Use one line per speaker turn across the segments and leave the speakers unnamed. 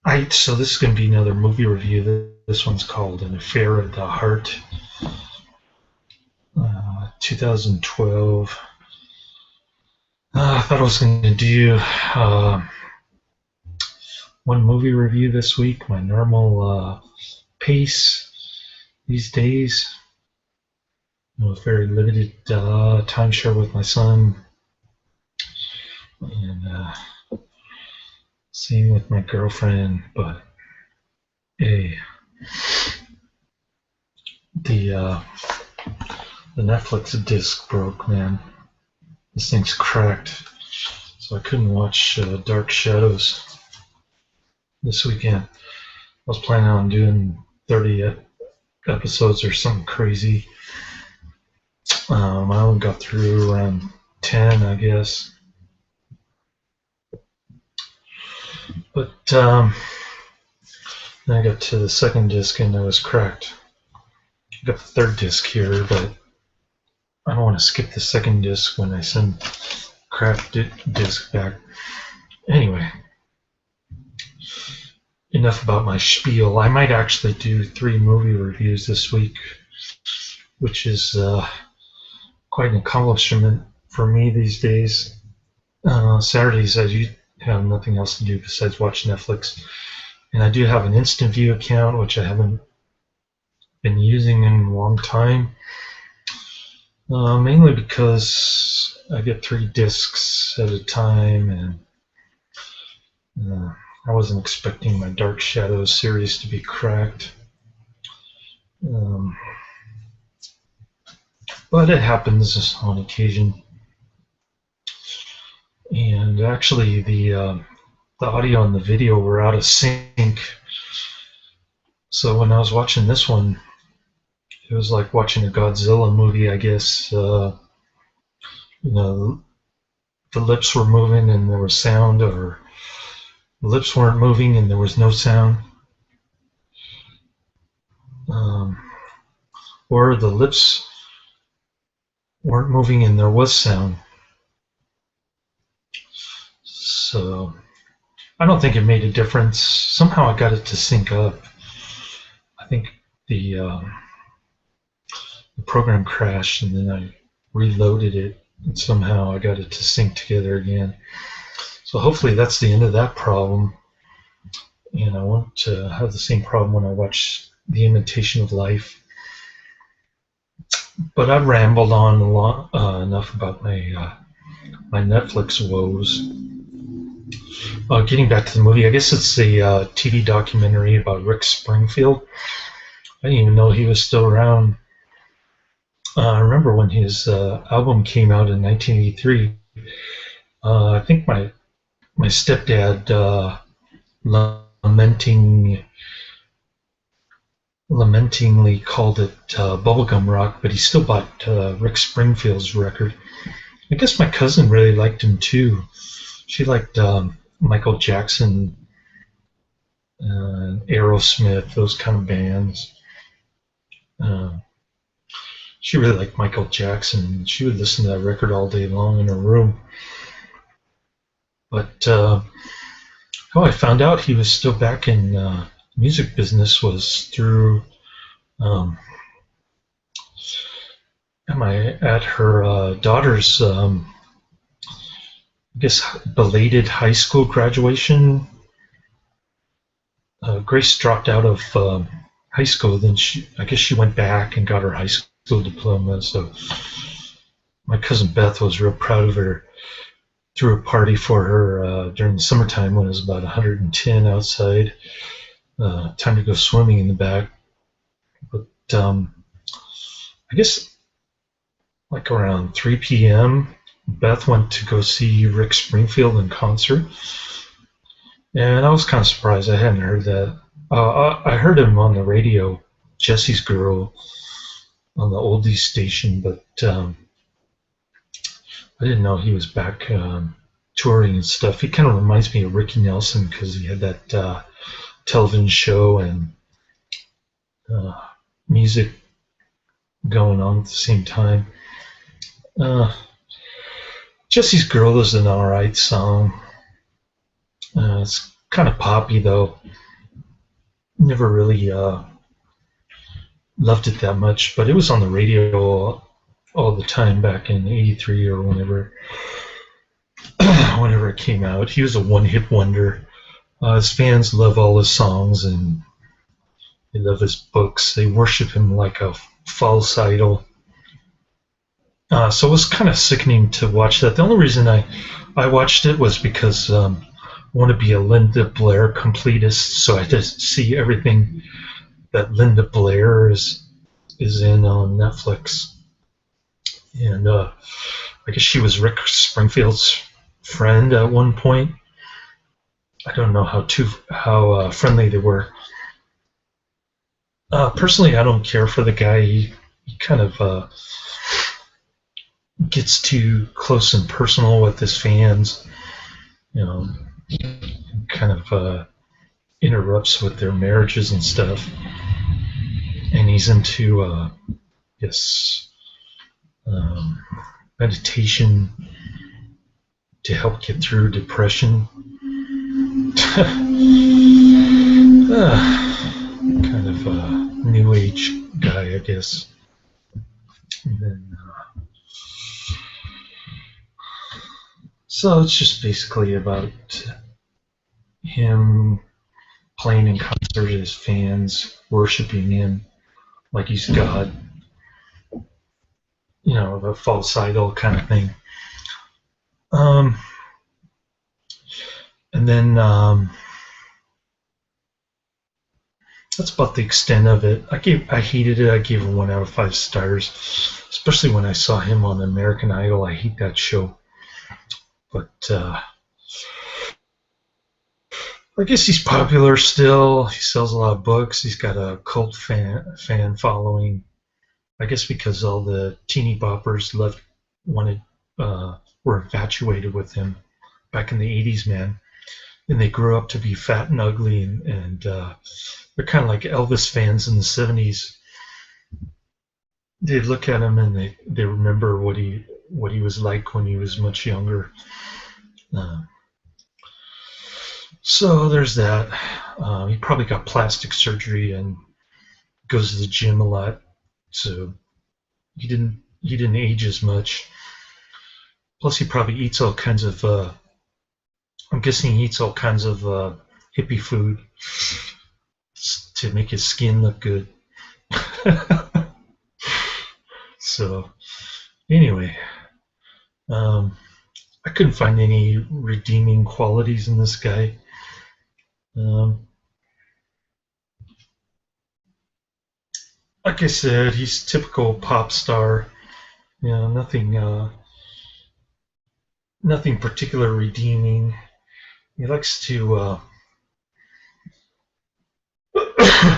So this is going to be another movie review. This one's called An Affair of the Heart, 2012. I thought I was going to do one movie review this week, my normal pace these days. With very limited time share with my son, and same with my girlfriend. But hey, the the Netflix disc broke, man. This thing's cracked, so I couldn't watch Dark Shadows this weekend. I was planning on doing 30 episodes or something crazy. I only got through around 10, I guess. But then I got to the second disc and it was cracked. I got the third disc here, but I don't want to skip the second disc when I send cracked disc back. Anyway, enough about my spiel. I might actually do 3 movie reviews this week, which is quite an accomplishment for me these days. Saturdays I do have nothing else to do besides watch Netflix, and I do have an Instant View account, which I haven't been using in a long time, mainly because I get 3 discs at a time, and I wasn't expecting my Dark Shadows series to be cracked. But it happens on occasion. And actually, the audio and the video were out of sync. So when I was watching this one, it was like watching a Godzilla movie, I guess. The lips were moving and there was sound, or the lips weren't moving and there was no sound. Or the lips weren't moving and there was sound. So I don't think it made a difference. Somehow I got it to sync up. I think the program crashed and then I reloaded it and somehow I got it to sync together again. So hopefully that's the end of that problem. And I won't have the same problem when I watch The Imitation of Life. But I've rambled on enough about my Netflix woes. Getting back to the movie, I guess it's a TV documentary about Rick Springfield. I didn't even know he was still around. I remember when his album came out in 1983. I think my stepdad lamentingly called it bubblegum rock, but he still bought Rick Springfield's record. I guess my cousin really liked him too. She liked Michael Jackson, Aerosmith, those kind of bands. She really liked Michael Jackson. She would listen to that record all day long in her room. But how I found out he was still back in music business was through at her daughter's I guess belated high school graduation. Grace dropped out of high school, then I guess she went back and got her high school diploma. So my cousin Beth was real proud of her. Threw a party for her during the summertime when it was about 110 outside. Time to go swimming in the back. But I guess like around 3 p.m., Beth went to go see Rick Springfield in concert. And I was kind of surprised. I hadn't heard that. I heard him on the radio, Jesse's Girl, on the oldies station, but I didn't know he was back touring and stuff. He kind of reminds me of Ricky Nelson because he had that television show and music going on at the same time. Jesse's Girl is an alright song. It's kind of poppy though. Never really loved it that much, but it was on the radio all the time back in '83 or whenever whenever it came out. He was a one-hit wonder. His fans love all his songs and they love his books. They worship him like a false idol. So it was kind of sickening to watch that. The only reason I watched it was because I want to be a Linda Blair completist, so I just see everything that Linda Blair is in on Netflix. And I guess she was Rick Springfield's friend at one point. I don't know how friendly they were. Personally, I don't care for the guy. He kind of gets too close and personal with his fans. You know, kind of interrupts with their marriages and stuff. And he's into yes, meditation to help get through depression. Kind of a new age guy, I guess. And then, so it's just basically about him playing in concert, his fans worshiping him like he's God. You know, the false idol kind of thing. And then that's about the extent of it. I hated it. I gave it 1 out of 5 stars, especially when I saw him on American Idol. I hate that show. But I guess he's popular still. He sells a lot of books. He's got a cult fan following. I guess because all the teeny boppers were infatuated with him back in the '80s, man. And they grew up to be fat and ugly, and they're kind of like Elvis fans in the '70s. They look at him and they remember what he was like when he was much younger. So there's that. He probably got plastic surgery and goes to the gym a lot, so he didn't age as much. Plus, he probably eats all kinds of. I'm guessing he eats all kinds of hippie food to make his skin look good. So, anyway, I couldn't find any redeeming qualities in this guy. Like I said, he's typical pop star. You know, nothing particular redeeming. He likes to.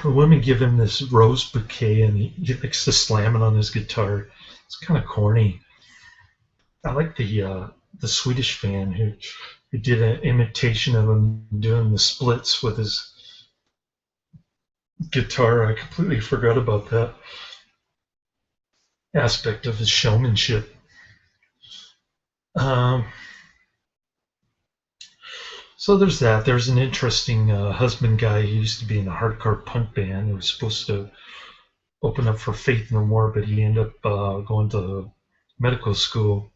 Women give him this rose bouquet, and he likes to slam it on his guitar. It's kind of corny. I like the Swedish fan who did an imitation of him doing the splits with his guitar. I completely forgot about that aspect of his showmanship. So there's that. There's an interesting husband guy who used to be in a hardcore punk band. He was supposed to open up for Faith No More, but he ended up going to medical school.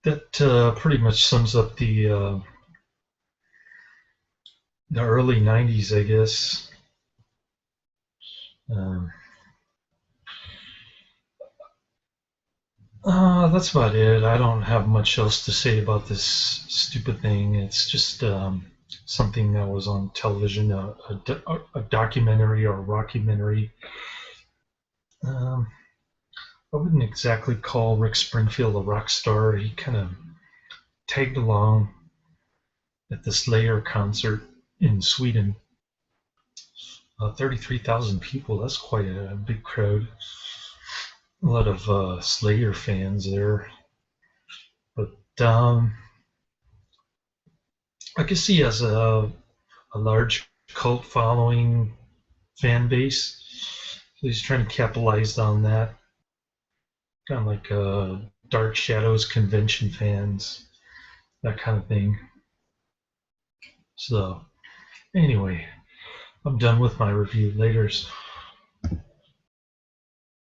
That pretty much sums up the early '90s, I guess. That's about it. I don't have much else to say about this stupid thing. It's just something that was on television, a documentary or a rockumentary. I wouldn't exactly call Rick Springfield a rock star. He kind of tagged along at the Slayer concert in Sweden. 33,000 people, that's quite a big crowd. A lot of Slayer fans there. But I guess he has a large cult following fan base. So he's trying to capitalize on that. Kind of like Dark Shadows convention fans. that kind of thing. So anyway, I'm done with my review. Laters.